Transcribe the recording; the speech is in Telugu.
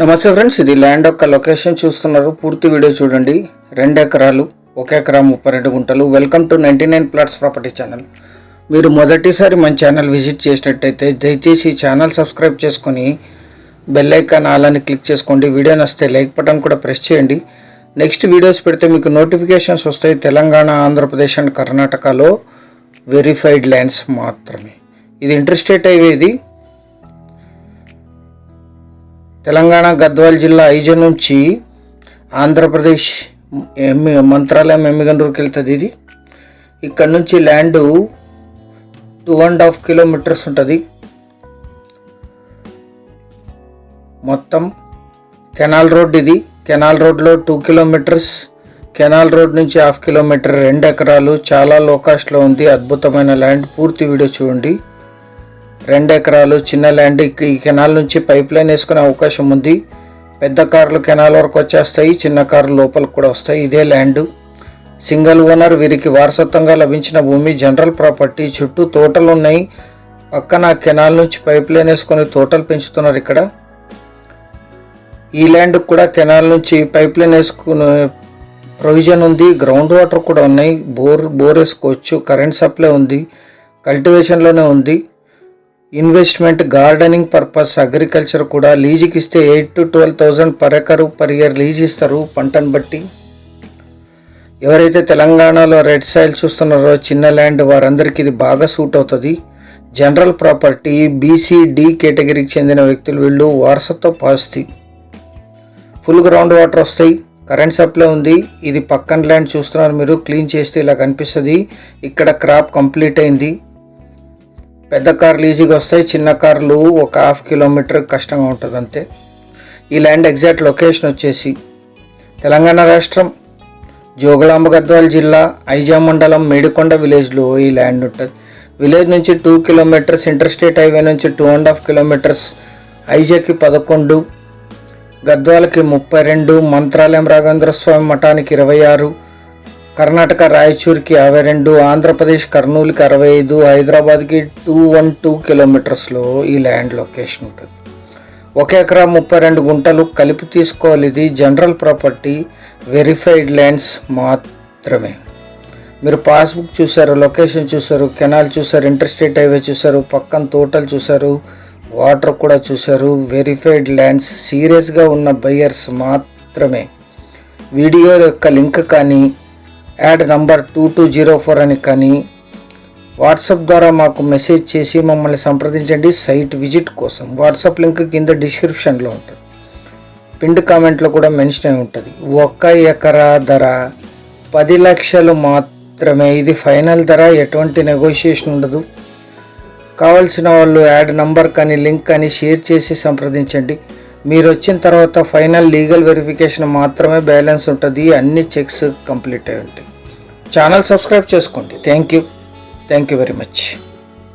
నమస్తే ఫ్రెండ్స్, ఇది ల్యాండ్ యొక్క లొకేషన్ చూస్తున్నారు. పూర్తి వీడియో చూడండి. 2 ఎకరాలు 1 ఎకరా 32 గుంటలు. Welcome to 99 plots property channel. మీరు మొదటిసారి మన ఛానల్ విజిట్ చేసినట్టయితే దయచేసి ఛానల్ సబ్స్క్రైబ్ చేసుకొని బెల్ ఐకాన్ ఆల్ క్లిక్ చేసుకోండి. వీడియో నచ్చితే లైక్ బటన్ కూడా ప్రెస్ చేయండి. నెక్స్ట్ వీడియోస్ పెడితే మీకు నోటిఫికేషన్స్ వస్తాయి. తెలంగాణ, ఆంధ్రప్రదేశ్ అండ్ కర్ణాటకలో వెరిఫైడ్ ల్యాండ్స్ మాత్రమే. ఇది ఇంటర్స్టేట్ హైవే. ఇది తెలంగాణ గద్వాల్ జిల్లా ఐజన్ నుంచి ఆంధ్రప్రదేశ్ మంత్రాలయం ఎమ్మిగనూరుకి వెళ్తుంది. ఇది ఇక్కడ నుంచి ల్యాండ్ 2.5 కిలోమీటర్స్ ఉంటుంది. మొత్తం కెనాల్ రోడ్. ఇది కెనాల్ రోడ్లో 2 కిలోమీటర్స్, కెనాల్ రోడ్ నుంచి 1/2 కిలోమీటర్, 2 ఎకరాలు. చాలా లో కాస్ట్లో ఉంది. అద్భుతమైన ల్యాండ్. పూర్తి వీడియో చూడండి. 2 ఎకరాలు చిన్న ల్యాండ్. ఈ కెనాల్ నుంచి పైప్ లైన్ వేసుకునే అవకాశం ఉంది. పెద్ద కార్లు కెనాల్ వరకు వచ్చేస్తాయి, చిన్న కార్లు లోపలికి కూడా వస్తాయి. ఇదే ల్యాండ్. Single owner. వీరికి వారసత్వంగా లభించిన భూమి. General property. చుట్టూ తోటలు ఉన్నాయి. పక్కన కెనాల్ నుంచి పైప్ లైన్ వేసుకొని తోటలు పెంచుతున్నారు. ఇక్కడ ఈ ల్యాండ్ కూడా కెనాల్ నుంచి పైప్ లైన్ వేసుకునే ప్రొవిజన్ ఉంది. గ్రౌండ్ వాటర్ కూడా ఉన్నాయి. బోర్ వేసుకోవచ్చు. కరెంట్ సప్లై ఉంది. కల్టివేషన్లోనే ఉంది. ఇన్వెస్ట్మెంట్, గార్డెనింగ్ పర్పస్, అగ్రికల్చర్ కూడా. లీజుకి ఇస్తే 8,000 to 12,000 per acre per year lease ఇస్తారు పంటను బట్టి. ఎవరైతే తెలంగాణలో రెడ్ సాయిల్ చూస్తున్నారో చిన్న ల్యాండ్, వారందరికీ ఇది బాగా సూట్ అవుతుంది. General property. BC-D కేటగిరీకి చెందిన వ్యక్తులు వీళ్ళు. వారసత్వ ఆస్తి. ఫుల్ గ్రౌండ్ వాటర్ వస్తాయి. కరెంట్ సప్లై ఉంది. ఇది పక్కన ల్యాండ్ చూస్తున్నారు మీరు. క్లీన్ చేస్తే ఇలా కనిపిస్తుంది. ఇక్కడ క్రాప్ కంప్లీట్ అయింది. పెద్ద కార్లు ఈజీగా వస్తాయి. చిన్న కార్లు 1/2 కిలోమీటర్ కష్టంగా ఉంటుంది అంతే. ఈ ల్యాండ్ ఎగ్జాక్ట్ లొకేషన్ వచ్చేసి తెలంగాణ రాష్ట్రం జోగులాంబ గద్వాల్ జిల్లా ఐజా మండలం మేడికొండ విలేజ్లో ఈ ల్యాండ్ ఉంటుంది. విలేజ్ నుంచి 2 కిలోమీటర్స్, ఇంటర్స్టేట్ హైవే నుంచి 2.5 కిలోమీటర్స్, ఐజాకి 11, గద్వాలకి 32, మంత్రాలయం రాఘవేంద్ర స్వామి మఠానికి 26, కర్ణాటక రాయచూర్కి 52, ఆంధ్రప్రదేశ్ కర్నూలుకి 65, హైదరాబాద్కి 212 కిలోమీటర్స్లో ఈ ల్యాండ్ లొకేషన్ ఉంటుంది. 1 ఎకరా 32 గుంటలు కలిపి తీసుకోవాలి. ఇది జనరల్ ప్రాపర్టీ, వెరిఫైడ్ ల్యాండ్స్ మాత్రమే. మీరు పాస్బుక్ చూసారు, లొకేషన్ చూసారు, కెనాల్ చూసారు, ఇంటర్స్టేట్ హైవే చూసారు, పక్కన తోటలు చూసారు, వాటర్ కూడా చూసారు. వెరిఫైడ్ ల్యాండ్స్, సీరియస్గా ఉన్న బయ్యర్స్ మాత్రమే. వీడియో యొక్క లింక్ కానీ యాడ్ నంబర్ 2204 అని కానీ వాట్సాప్ ద్వారా మాకు మెసేజ్ చేసి మమ్మల్ని సంప్రదించండి సైట్ విజిట్ కోసం. వాట్సాప్ లింక్ కింద డిస్క్రిప్షన్లో ఉంటుంది. పిన్డ్ కామెంట్లో కూడా మెన్షన్ అయి ఉంటుంది. 1 ఎకరా ధర 10 లక్షలు మాత్రమే. ఇది ఫైనల్ ధర. ఎటువంటి నెగోషియేషన్ ఉండదు. కావాల్సిన వాళ్ళు యాడ్ నంబర్ కానీ లింక్ కానీ షేర్ చేసి సంప్రదించండి. మీరు వచ్చిన తర్వాత ఫైనల్ లీగల్ వెరిఫికేషన్ మాత్రమే బ్యాలెన్స్ ఉంటుంది. అన్ని చెక్స్ కంప్లీట్ అయి ఉంటాయి. ఛానల్ సబ్స్క్రైబ్ చేసుకోండి. Thank you very much.